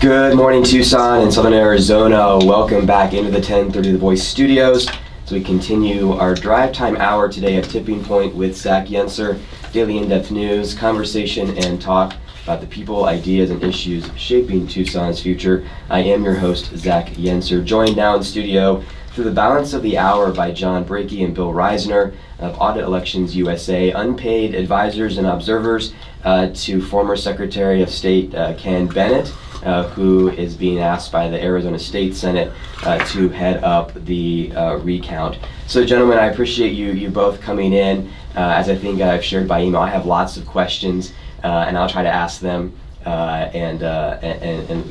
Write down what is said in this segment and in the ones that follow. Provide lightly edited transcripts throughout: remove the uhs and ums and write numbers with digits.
Good morning, Tucson and Southern Arizona. Welcome back into the 1030 The Voice studios as we continue our drive time hour today at Tipping Point with Zach Yentzer. Daily in-depth news, conversation, and talk about the people, ideas, and issues shaping Tucson's future. I am your host, Zach Yentzer, joined now in the studio through the balance of the hour by John Brakey and Bill Risner of AUDIT USA, unpaid advisors and observers to former Secretary of State Ken Bennett, who is being asked by the Arizona State Senate to head up the recount. So gentlemen, I appreciate you both coming in. As I think I've shared by email, I have lots of questions and I'll try to ask them and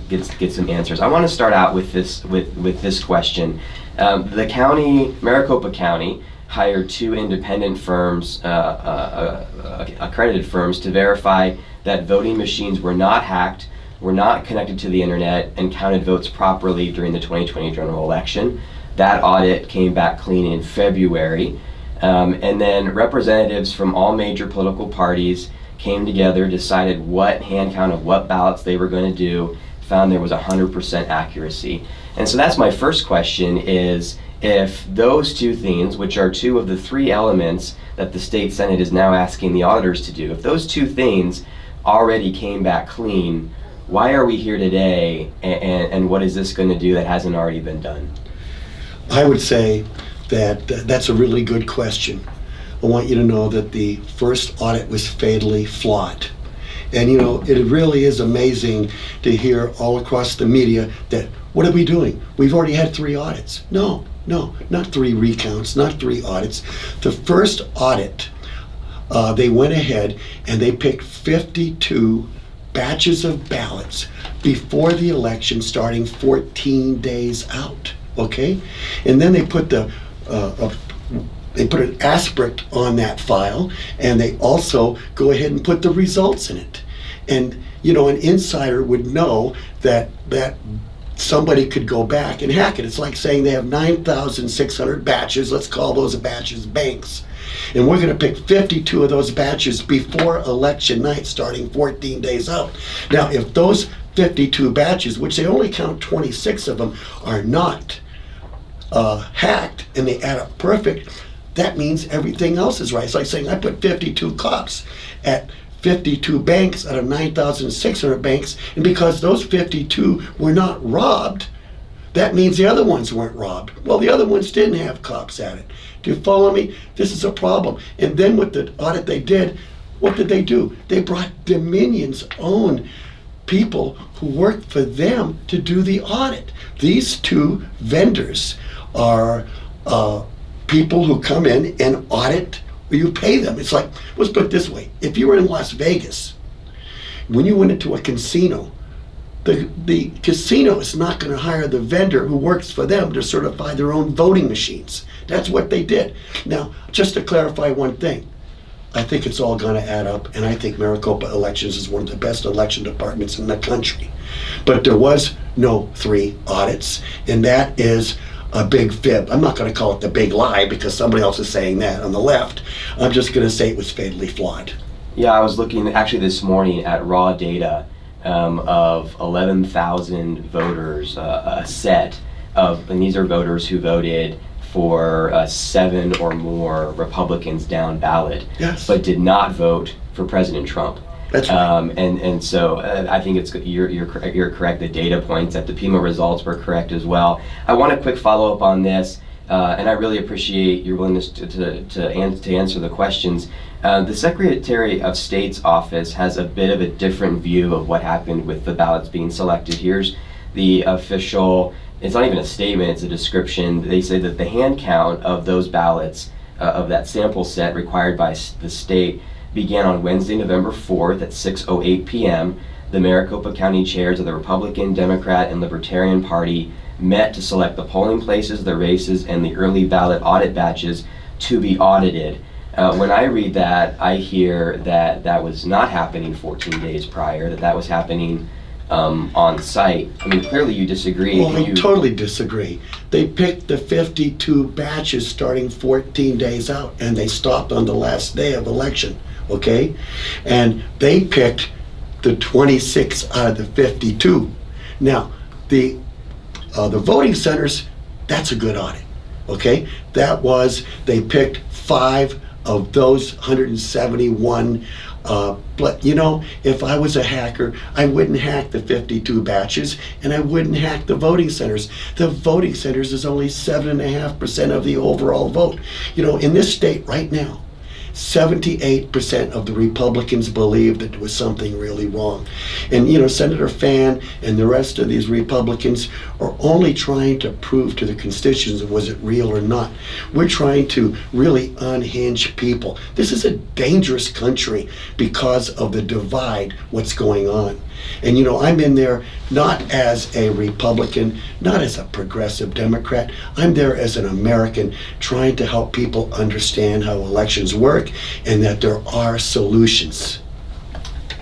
get some answers. I want to start out with this question. The county, Maricopa County, hired two independent firms, accredited firms, to verify that voting machines were not hacked, were not connected to the internet, and counted votes properly during the 2020 general election. That audit came back clean in February. And then representatives from all major political parties came together, decided what hand count of what ballots they were going to do, found there was 100% accuracy. And so that's my first question is, if those two things, which are two of the three elements that the state senate is now asking the auditors to do, if those two things already came back clean, why are we here today, and what is this going to do that hasn't already been done? I would say that that's a really good question. I want you to know that the first audit was fatally flawed. And you know, it really is amazing to hear all across the media that, what are we doing? We've already had 3 audits. No, not 3 recounts, not 3 audits. The first audit, they went ahead and they picked 52 batches of ballots before the election, starting 14 days out, okay? And then they put an asterisk on that file, and they also go ahead and put the results in it. And you know, an insider would know that somebody could go back and hack it. It's like saying they have 9,600 batches, let's call those batches banks. And we're going to pick 52 of those batches before election night, starting 14 days out. Now, if those 52 batches, which they only count 26 of them, are not hacked and they add up perfect, that means everything else is right. It's like saying I put 52 cops at 52 banks out of 9,600 banks, and because those 52 were not robbed, that means the other ones weren't robbed. Well, the other ones didn't have cops at it. Do you follow me? This is a problem. And then with the audit they did, what did they do? They brought Dominion's own people who worked for them to do the audit. These 2 vendors are people who come in and audit, or you pay them. It's like, let's put it this way. If you were in Las Vegas, when you went into a casino, the casino is not going to hire the vendor who works for them to certify their own voting machines. That's what they did. Now, just to clarify one thing, I think it's all going to add up, and I think Maricopa Elections is one of the best election departments in the country. But there was no 3 audits, and that is a big fib. I'm not going to call it the big lie because somebody else is saying that on the left. I'm just going to say it was fatally flawed. Yeah, I was looking actually this morning at raw data of 11,000 voters, a set of, and these are voters who voted for 7 or more Republicans down ballot, yes, but did not vote for President Trump. That's right. And so I think you're correct. The data points that the PIMA results were correct as well. I want a quick follow up on this, and I really appreciate your willingness to answer the questions. The Secretary of State's office has a bit of a different view of what happened with the ballots being selected. Here's the official. It's not even a statement, it's a description. They say that the hand count of those ballots, of that sample set required by the state, began on Wednesday, November 4th at 6:08 p.m. The Maricopa County chairs of the Republican, Democrat, and Libertarian Party met to select the polling places, the races, and the early ballot audit batches to be audited. When I read that, I hear that that was not happening 14 days prior, that was happening on site. I mean, clearly you disagree. Well, I totally disagree. They picked the 52 batches starting 14 days out, and they stopped on the last day of election, okay? And they picked the 26 out of the 52. Now, the voting centers, that's a good audit, okay? They picked 5 of those 171, but you know, if I was a hacker, I wouldn't hack the 52 batches, and I wouldn't hack the voting centers. The voting centers is only 7.5% of the overall vote. You know, in this state right now, 78% of the Republicans believe that there was something really wrong. And you know, Senator Fan and the rest of these Republicans are only trying to prove to the constituents, was it real or not. We're trying to really unhinge people. This is a dangerous country because of the divide, what's going on. And you know, I'm in there not as a Republican, not as a progressive Democrat. I'm there as an American trying to help people understand how elections work and that there are solutions.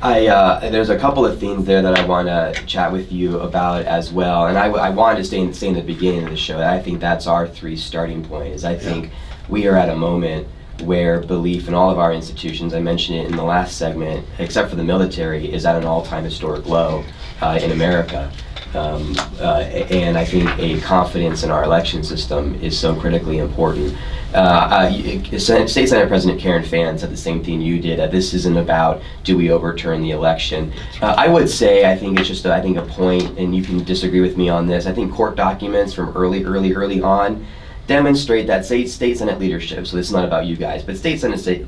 There's a couple of themes there that I want to chat with you about as well. And I wanted to stay in the beginning of the show. I think that's our 3 starting point, is I think we are at a moment where belief in all of our institutions, I mentioned it in the last segment, except for the military, is at an all-time historic low in America. And I think a confidence in our election system is so critically important. State Senate President Karen Fan said the same thing you did, that this isn't about do we overturn the election. I would say, I think it's just a point, and you can disagree with me on this, I think court documents from early on demonstrate that state Senate leadership, so this is not about you guys, but state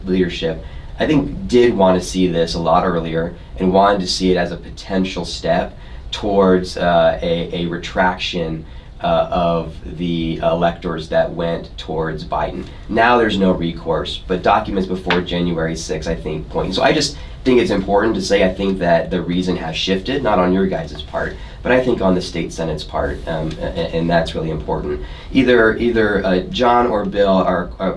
leadership, I think did want to see this a lot earlier and wanted to see it as a potential step towards a retraction of the electors that went towards Biden. Now there's no recourse, but documents before January 6th, I think, point. So I just think it's important to say I think that the reason has shifted, not on your guys' part, but I think on the state Senate's part, and that's really important. Either John or Bill,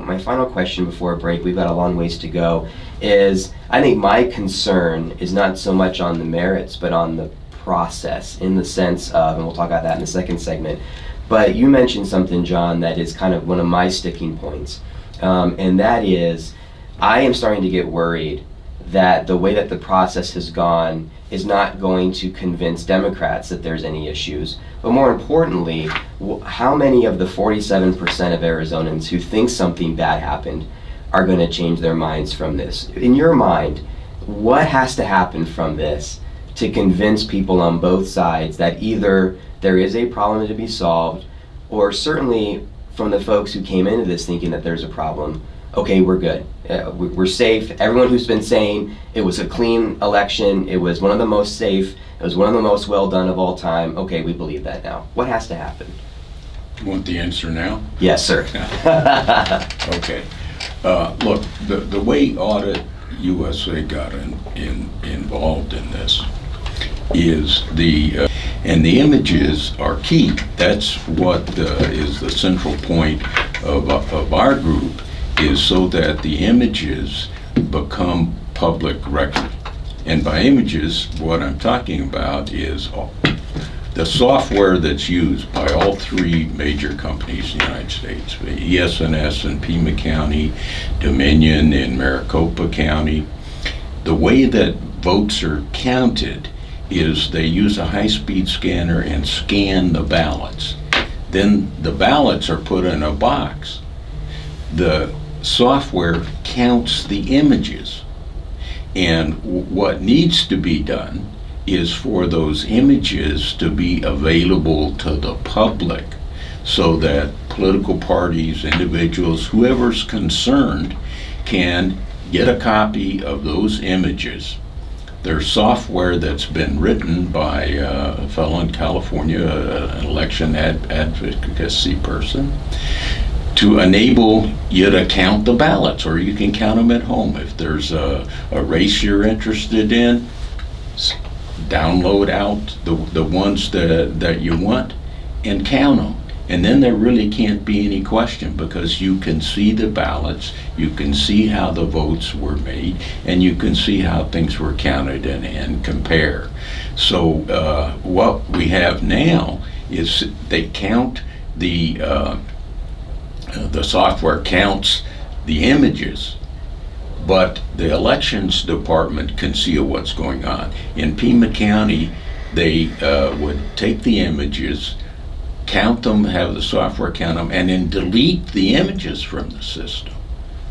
my final question before a break, we've got a long ways to go, is I think my concern is not so much on the merits, but on the process, in the sense of, and we'll talk about that in the second segment, but you mentioned something, John, that is kind of one of my sticking points, and that is I am starting to get worried that the way that the process has gone is not going to convince Democrats that there's any issues, but more importantly, how many of the 47% of Arizonans who think something bad happened are going to change their minds from this? In your mind, what has to happen from this to convince people on both sides that either there is a problem to be solved, or certainly from the folks who came into this thinking that there's a problem, okay, we're good, we're safe. Everyone who's been saying it was a clean election, it was one of the most safe, it was one of the most well done of all time, okay, we believe that now. What has to happen? You want the answer now? Yes, sir. Okay. Look, the way AUDIT USA got involved in this is and the images are key. That's what is the central point of our group, is so that the images become public record. And by images, what I'm talking about is the software that's used by all 3 major companies in the United States, ES&S in Pima County, Dominion in Maricopa County. The way that votes are counted is they use a high-speed scanner and scan the ballots. Then the ballots are put in a box. The software counts the images. And what needs to be done is for those images to be available to the public so that political parties, individuals, whoever's concerned can get a copy of those images. There's software that's been written by a fellow in California, an election advocacy person, to enable you to count the ballots, or you can count them at home. If there's a race you're interested in, download out the ones that you want and count them. And then there really can't be any question, because you can see the ballots, you can see how the votes were made, and you can see how things were counted and compare. So what we have now is they count the software counts the images, but the elections department can see what's going on. In Pima County, they would take the images, count them, have the software count them, and then delete the images from the system.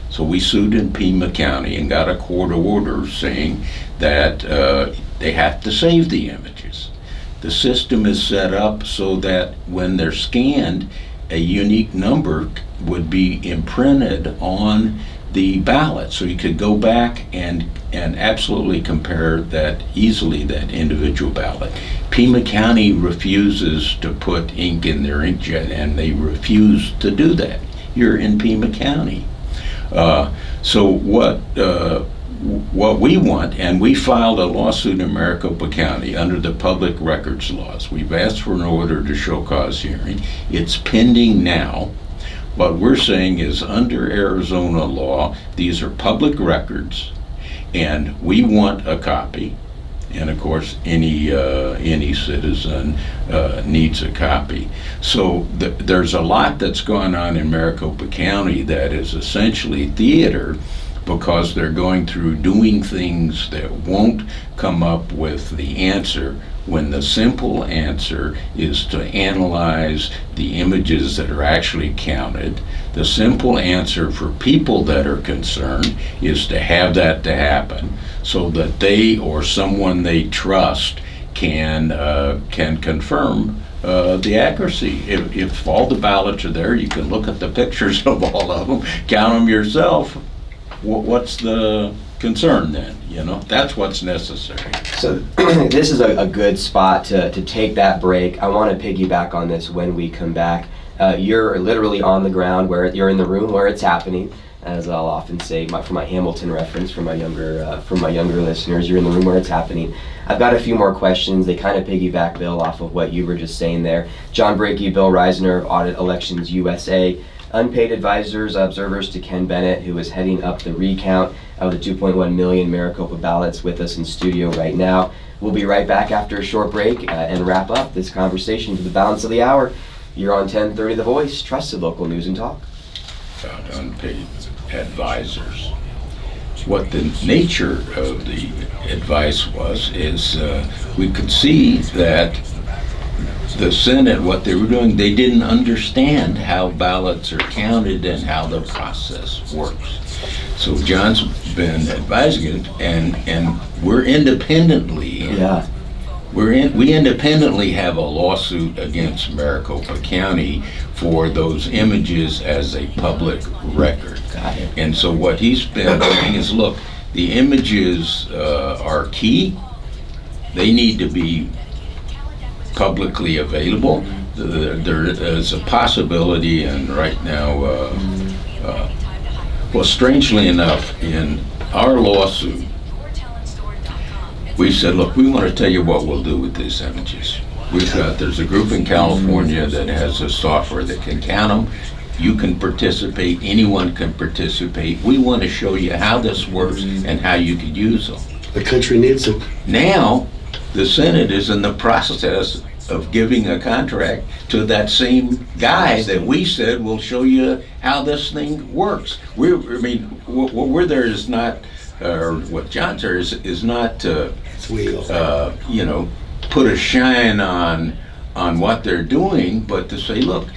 So we sued in Pima County and got a court order saying that they have to save the images. The system is set up so that when they're scanned, a unique number would be imprinted on the ballot. So you could go back and absolutely compare that easily, that individual ballot. Pima County refuses to put ink in their inkjet, and they refuse to do that. You're in Pima County. So what we want, and we filed a lawsuit in Maricopa County under the public records laws. We've asked for an order to show cause hearing. It's pending now. What we're saying is, under Arizona law, these are public records, and we want a copy. And of course, any citizen needs a copy. So there's a lot that's going on in Maricopa County that is essentially theater, because they're going through doing things that won't come up with the answer, when the simple answer is to analyze the images that are actually counted. The simple answer for people that are concerned is to have that to happen, so that they or someone they trust can confirm the accuracy. If all the ballots are there, you can look at the pictures of all of them, count them yourself. What's the concern then? You know, that's what's necessary. So this is a good spot to take that break. I want to piggyback on this when we come back. You're literally on the ground, where you're in the room where it's happening. As I'll often say, for my Hamilton reference, for my younger listeners, you're in the room where it's happening. I've got a few more questions. They kind of piggyback, Bill, off of what you were just saying there. John Brakey, Bill Risner, Audit Elections USA. Unpaid advisors, observers to Ken Bennett, who is heading up the recount of the 2.1 million Maricopa ballots, with us in studio right now. We'll be right back after a short break and wrap up this conversation to the balance of the hour. You're on 1030 The Voice, trusted local news and talk. About unpaid advisors. What the nature of the advice was is we could see that the Senate, what they were doing, they didn't understand how ballots are counted and how the process works. So John's been advising it, and we're independently. Yeah. We independently have a lawsuit against Maricopa County for those images as a public record. Got it. And so what he's been saying is, look, the images are key. They need to be publicly available. There is a possibility, and right now, well, strangely enough, in our lawsuit, we said, look, we want to tell you what we'll do with these images. There's a group in California that has a software that can count them. You can participate, anyone can participate. We want to show you how this works and how you could use them. The country needs it. Now, the Senate is in the process of giving a contract to that same guy that we said will show you how this thing works. Where there is not, or what John says is not to, put a shine on what they're doing, but to say, look,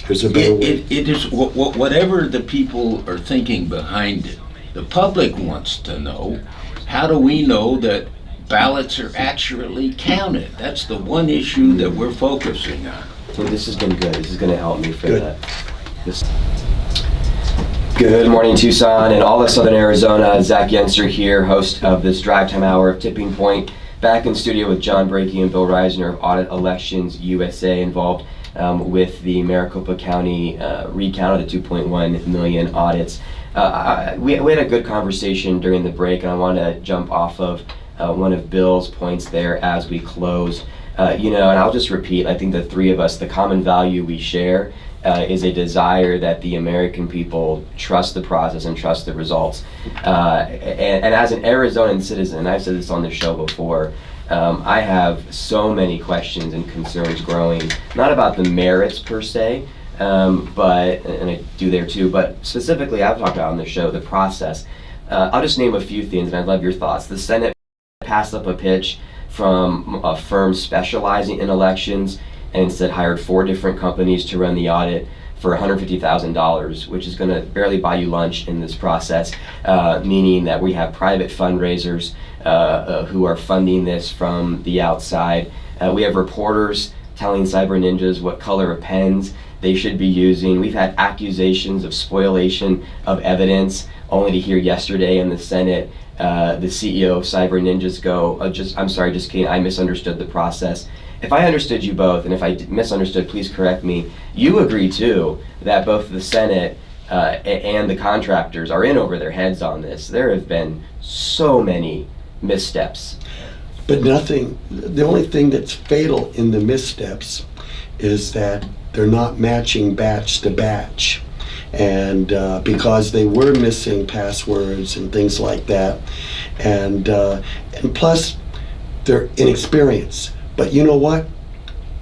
there's a better way. It is whatever the people are thinking behind it. The public wants to know, how do we know that ballots are actually counted? That's the one issue that we're focusing on. So this has been good. This is going to help me for this. Good morning, Tucson and all of Southern Arizona. Zach Yentzer here, host of this Drive Time Hour of Tipping Point. Back in studio with John Brakey and Bill Risner of Audit Elections USA, involved with the Maricopa County recount of the 2.1 million audits. We had a good conversation during the break, and I want to jump off of one of Bill's points there as we close. And I'll just repeat, I think the three of us, the common value we share is a desire that the American people trust the process and trust the results. And as an Arizonan citizen, and I've said this on the show before, I have so many questions and concerns growing, not about the merits per se, but, and I do there too, but specifically I've talked about on the show, the process. I'll just name a few things, and I'd love your thoughts. The Senate passed up a pitch from a firm specializing in elections and instead hired 4 different companies to run the audit for $150,000, which is going to barely buy you lunch in this process, meaning that we have private fundraisers who are funding this from the outside. We have reporters telling cyber ninjas what color of pens they should be using. We've had accusations of spoliation of evidence, only to hear yesterday in the Senate the CEO of Cyber Ninjas go, I'm sorry, just kidding, I misunderstood the process. If I understood you both, and if I misunderstood, please correct me, you agree too that both the Senate and the contractors are in over their heads on this. There have been so many missteps. But nothing, the only thing that's fatal in the missteps is that they're not matching batch to batch. And because they were missing passwords and things like that. And plus, they're inexperienced. But you know what?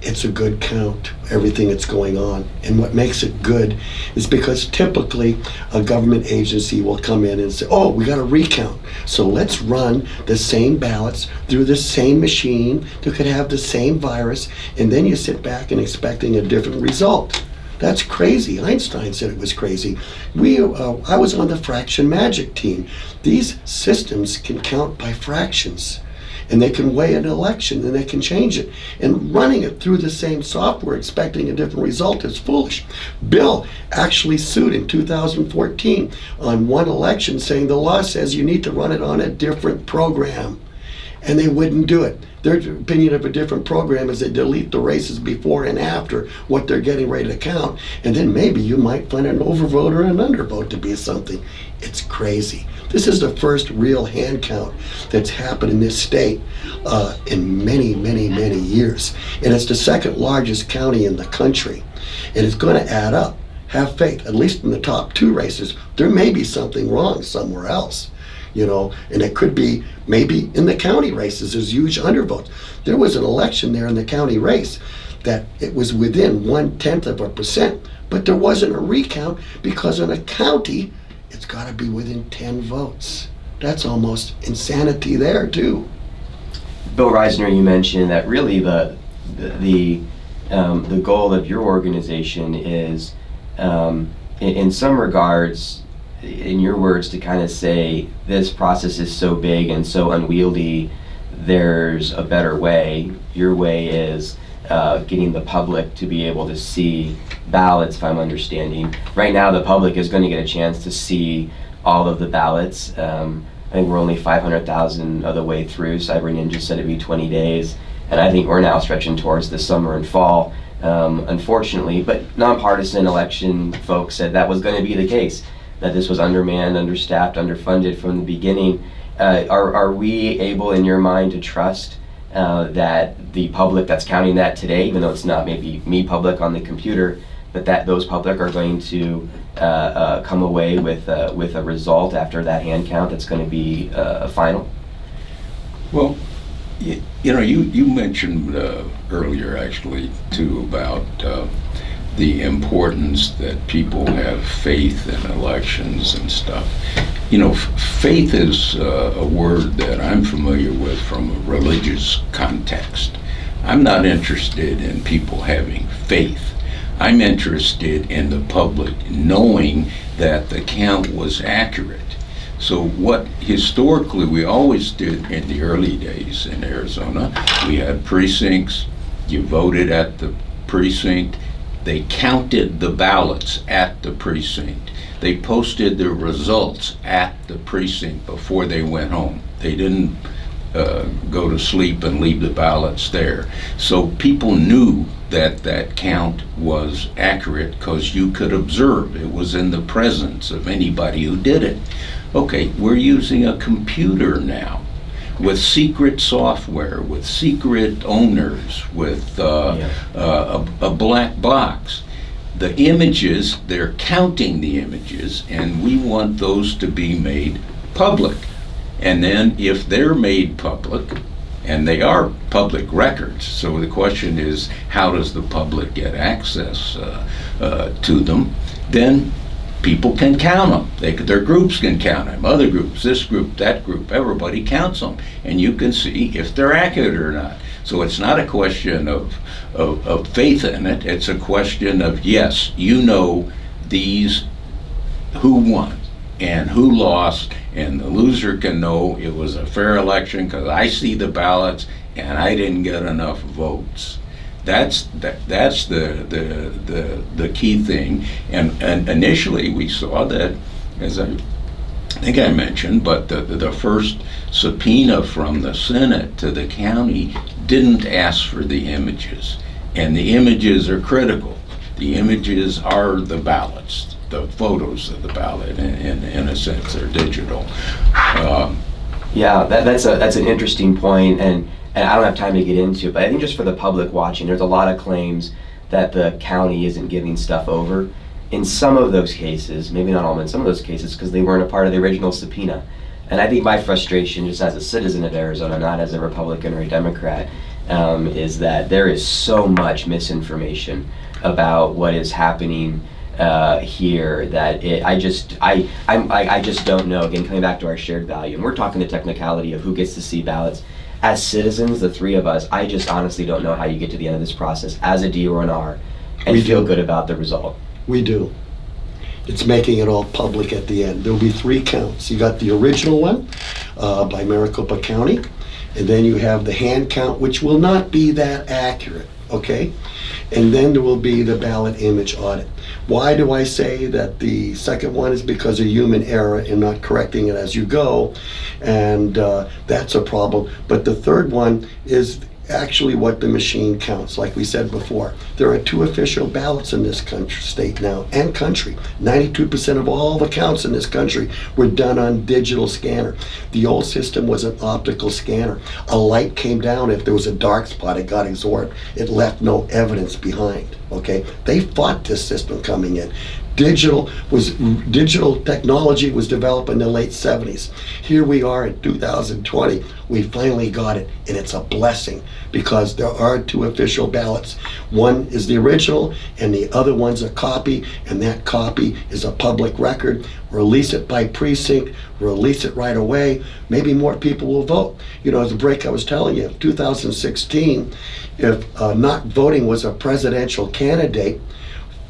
It's a good count, everything that's going on. And what makes it good is because typically a government agency will come in and say, oh, we got a recount. So let's run the same ballots through the same machine that could have the same virus. And then you sit back and expecting a different result. That's crazy. Einstein said it was crazy. I was on the fraction magic team. These systems can count by fractions. And they can weigh an election and they can change it. And running it through the same software expecting a different result is foolish. Bill actually sued in 2014 on one election saying the law says you need to run it on a different program. And they wouldn't do it. Their opinion of a different program is they delete the races before and after what they're getting ready to count. And then maybe you might find an overvote or an undervote to be something. It's crazy. This is the first real hand count that's happened in this state in many, many, many years. And it's the second largest county in the country. And it's going to add up. Have faith, at least in the top 2 races. There may be something wrong somewhere else. You know, and it could be maybe in the county races, there's huge undervotes. There was an election there in the county race that it was within 0.1%, but there wasn't a recount because in a county, it's got to be within 10 votes. That's almost insanity there too. Bill Risner, you mentioned that really the goal of your organization is, in some regards, in your words, to kind of say this process is so big and so unwieldy, there's a better way. Your way is getting the public to be able to see ballots, if I'm understanding. Right now, the public is going to get a chance to see all of the ballots. I think we're only 500,000 of the way through. Cyber Ninja said it'd be 20 days. And I think we're now stretching towards the summer and fall, unfortunately. But nonpartisan election folks said that was going to be the case, that this was undermanned, understaffed, underfunded from the beginning. Are we able, in your mind, to trust that the public that's counting that today, even though it's not maybe me public on the computer, but that those public are going to come away with a result after that hand count that's going to be final? Well, you know, you mentioned earlier actually too about the importance that people have faith in elections and stuff. You know, faith is a word that I'm familiar with from a religious context. I'm not interested in people having faith. I'm interested in the public knowing that the count was accurate. So what historically we always did in the early days in Arizona, we had precincts, you voted at the precinct, they counted the ballots at the precinct. They posted the results at the precinct before they went home. They didn't go to sleep and leave the ballots there. So people knew that that count was accurate because you could observe. It was in the presence of anybody who did it. Okay, we're using a computer now with secret software, with secret owners, with a black box. The images, they're counting the images, and we want those to be made public. And then if they're made public, and they are public records, so the question is, how does the public get access to them? Then people can count them. Their groups can count them. Other groups, this group, that group, everybody counts them. And you can see if they're accurate or not. So it's not a question of faith in it. It's a question of, yes, you know these, who won and who lost, and the loser can know it was a fair election because I see the ballots and I didn't get enough votes. That's the key thing. And initially we saw that, as I think I mentioned, but the first subpoena from the Senate to the county didn't ask for the images, and the images are critical. The images are the ballots, the photos of the ballot. In a sense, they're digital. Yeah, that's an interesting point, and I don't have time to get into it, but I think just for the public watching, there's a lot of claims that the county isn't giving stuff over. In some of those cases, maybe not all, but in some of those cases, because they weren't a part of the original subpoena. And I think my frustration, just as a citizen of Arizona, not as a Republican or a Democrat, is that there is so much misinformation about what is happening here that I just don't know. Again, coming back to our shared value, and we're talking the technicality of who gets to see ballots. As citizens, the three of us, I just honestly don't know how you get to the end of this process as a D or an R and feel good about the result. We do. It's making it all public at the end. There'll be 3 counts. You got the original one by Maricopa County, and then you have the hand count, which will not be that accurate, okay? And then there will be the ballot image audit. Why do I say that the second one is because of human error and not correcting it as you go, and that's a problem. But the third one is actually what the machine counts. Like we said before, there are 2 official ballots in this country, state now, and country. 92% of all the counts in this country were done on digital scanner. The old system was an optical scanner. A light came down, if there was a dark spot, it got absorbed. It left no evidence behind, okay? They fought this system coming in. Digital technology was developed in the late 70s. Here we are in 2020. We finally got it, and it's a blessing because there are 2 official ballots. One is the original, and the other one's a copy, and that copy is a public record. Release it by precinct, release it right away. Maybe more people will vote. You know, as a break I was telling you, 2016, if not voting was a presidential candidate,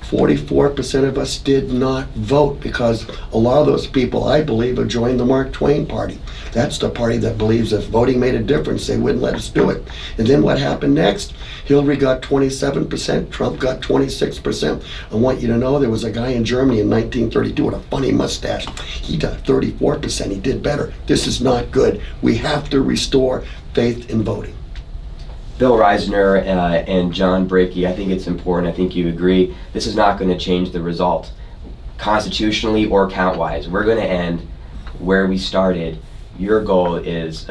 44% of us did not vote because a lot of those people, I believe, have joined the Mark Twain party. That's the party that believes if voting made a difference, they wouldn't let us do it. And then what happened next? Hillary got 27%, Trump got 26%. I want you to know there was a guy in Germany in 1932 with a funny mustache. He got 34%, he did better. This is not good. We have to restore faith in voting. Bill Risner and John Brakey, I think it's important, I think you agree, this is not going to change the result constitutionally or count-wise. We're going to end where we started. Your goal is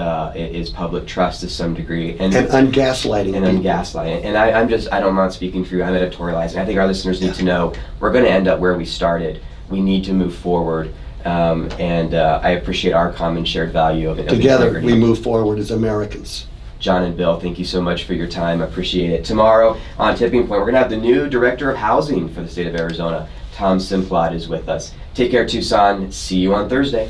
public trust to some degree. And ungaslighting. And ungaslighting. And I'm not speaking for you, I'm editorializing. I think our listeners need to know we're going to end up where we started. We need to move forward. I appreciate our common shared value of Together integrity. we move forward as Americans. John and Bill, thank you so much for your time. I appreciate it. Tomorrow on Tipping Point, we're going to have the new Director of Housing for the state of Arizona. Tom Simplot is with us. Take care, Tucson. See you on Thursday.